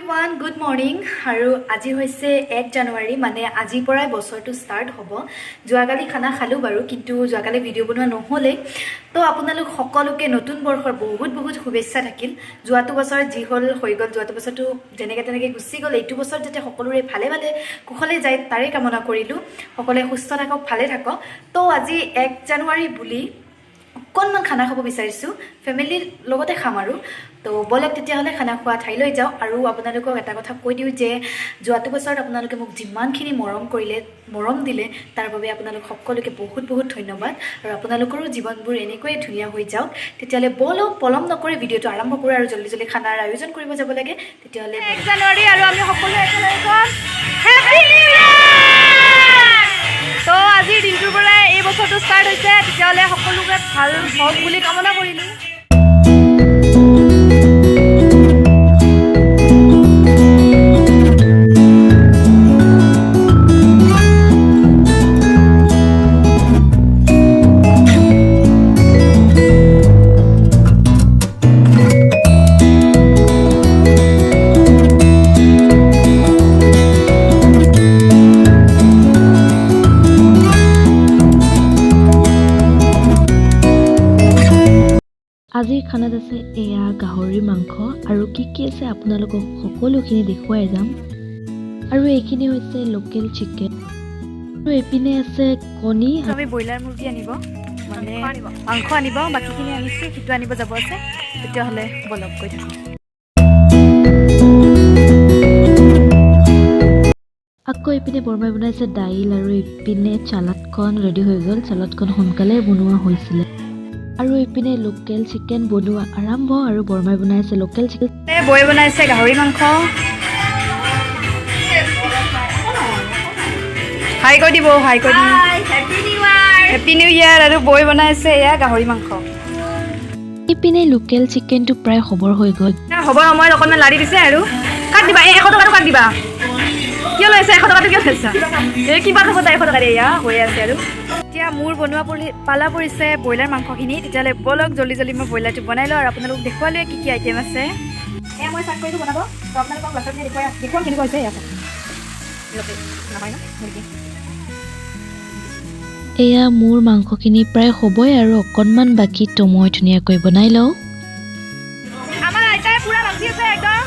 everyone, good morning. আৰু আজি হৈছে 1 জানুৱাৰী মানে আজি পৰাই বছৰটো ষ্টাৰ্ট হ'ব। যোৱাকালি খানা খালো বাৰু কিন্তু যোৱাকালি ভিডিঅ' বনোৱা নহলে। তো আপোনালোক সকলোকে নতুন বৰ্ষৰ বহুত শুভেচ্ছা থাকিল। যোৱাটো বছৰ যি হল হৈ গল, যোৱাটো বছৰটো যেনেকৈ গুচি গল, এইটো বছৰ যাতে সকলোৰে ভালে কুশলে যায় তাৰে কামনা কৰিলো। সকলোৱে সুস্থ থাকক, ভালে থাকক। তো আজি 1 জানুৱাৰী বুলি অকণমান খানা খাব বিচাৰিছো, ফেমিলিৰ লগতে খাম আৰু। তো বলক তেতিয়াহ'লে খানা খোৱা ঠাইলৈ যাওঁ। আৰু আপোনালোকক এটা কথা কৈ দিওঁ যে যোৱাটো বছৰত আপোনালোকে মোক যিমানখিনি মৰম দিলে তাৰ বাবে আপোনালোক সকলোকে বহুত ধন্যবাদ। আৰু আপোনালোকৰো জীৱনবোৰ এনেকৈয়ে ধুনীয়া হৈ যাওক। তেতিয়াহ'লে বলক পলম নকৰি ভিডিঅ'টো আৰম্ভ কৰোঁ আৰু জল্দি খানাৰ আয়োজন কৰিব যাব লাগে। তেতিয়াহ'লে 1 জানুৱাৰী আৰু আমি সকলোৱে একেলগে কম হেপী নিউ ইয়াৰ। তো আজিৰ দিনটোৰ পৰা এই বছৰটো ষ্টাৰ্ট হৈছে, তেতিয়াহ'লে সকলোকে ভাল হওক বুলি কামনা কৰিলোঁ। আজিৰ খানাত আছে এয়া গাহৰি মাংস আৰু কি আছে আপোনালোকক সকলোখিনি দেখুৱাই যাম। আৰু এইখিনি হৈছে লোকেল চিকেন আৰু এইপিনে আছে কণী। আমি ব্ৰইলাৰ মুৰ্গী আনিব মানে মাংস আনিব, বাকীখিনি আনিছে, সিটো আনিব যাব আছে। তেতিয়াহ'লে বলক গৈ থাকোঁ। আকৌ এইপিনে বৰমাই বনাইছে দাইল আৰু এইপিনে চালাডখন ৰেডি হৈ গ'ল। চালাডখন সোনকালে বনোৱা হৈছিলে। আৰু এইপিনে লোকেল চিকেন বনোৱা আৰম্ভ আৰু বৰমাই বনাইছে লোকেল চিকেন। বৈ বনাইছে গাহৰি মাংস। হাই কৈ দিব হেপী নিউ ইয়াৰ। আৰু বৈ বনাইছে এয়া গাহৰি মাংস। এইপিনে লোকেল চিকেনটো প্ৰায় খবৰ হৈ গ'ল। হ'বৰ সময়ত অকণমান লাৰি দিছে আৰু কাট দিবা। 100 টকাটো কাট দিবা। কিয় লৈছে 100 টকাটো? কিয় লৈছা? কিবা খাব 100 টকা এয়া হৈ আছে। আৰু এতিয়া মোৰ বনোৱা পালা পৰিছে ব্ৰইলাৰ মাংসখিনি। তেতিয়াহ'লে বলক জল্দি মই ব্ৰইলাৰটো বনাই লওঁ আৰু আপোনালোক দেখুৱালোৱে কি আইটেম আছে। এয়া মই চাক কৰিটো বনাব, তো আপোনালোকক লাষ্টত দেখুৱাম কেনেকুৱা হৈছে। নহয় ন মুৰ্গী। এয়া মোৰ মাংসখিনি প্ৰায় হ'বই আৰু অকণমান বাকী, তো মই ধুনীয়াকৈ বনাই লওঁ। আমাৰ আইতাই পুৰা ৰান্ধি আছে একদম।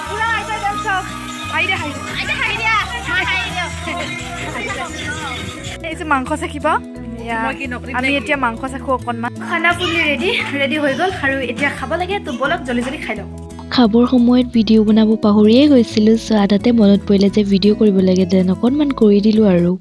পুৰা আইতাই ডান্স চাওক। এই যে মাংস চাকিব, আমি এতিয়া মাংস চাখো অকণমান। খানা পুলি ৰেডি হৈ গ'ল আৰু এতিয়া খাব লাগে। তো বলক জল্দি খাই লওঁ। খাবৰ সময়ত ভিডিঅ' বনাব পাহৰিয়ে গৈছিলোঁ। চ' আধাতে মনত পৰিলে যে ভিডিঅ' কৰিব লাগে, দেন অকণমান কৰি দিলোঁ আৰু।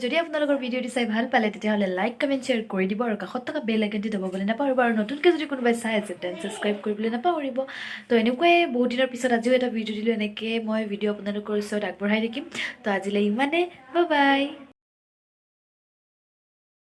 যদি আপোনালোকৰ ভিডিঅ'টো চাই ভাল পালে তেতিয়াহ'লে লাইক কমেণ্ট শ্বেয়াৰ কৰি দিব আৰু কাষত থকা বেল আইকনটো দবাবলৈ নাপাহৰিব। আৰু নতুনকৈ যদি কোনোবাই চাই আছে তেন ছাবস্ক্ৰাইব কৰিবলৈ নাপাহৰিব। তো এনেকুৱাই বহুত দিনৰ পিছত আজিও এটা ভিডিঅ' দিলোঁ। এনেকৈ মই ভিডিঅ' আপোনালোকৰ ওচৰত আগবঢ়াই থাকিম। তো আজিলৈ ইমানে, বাই।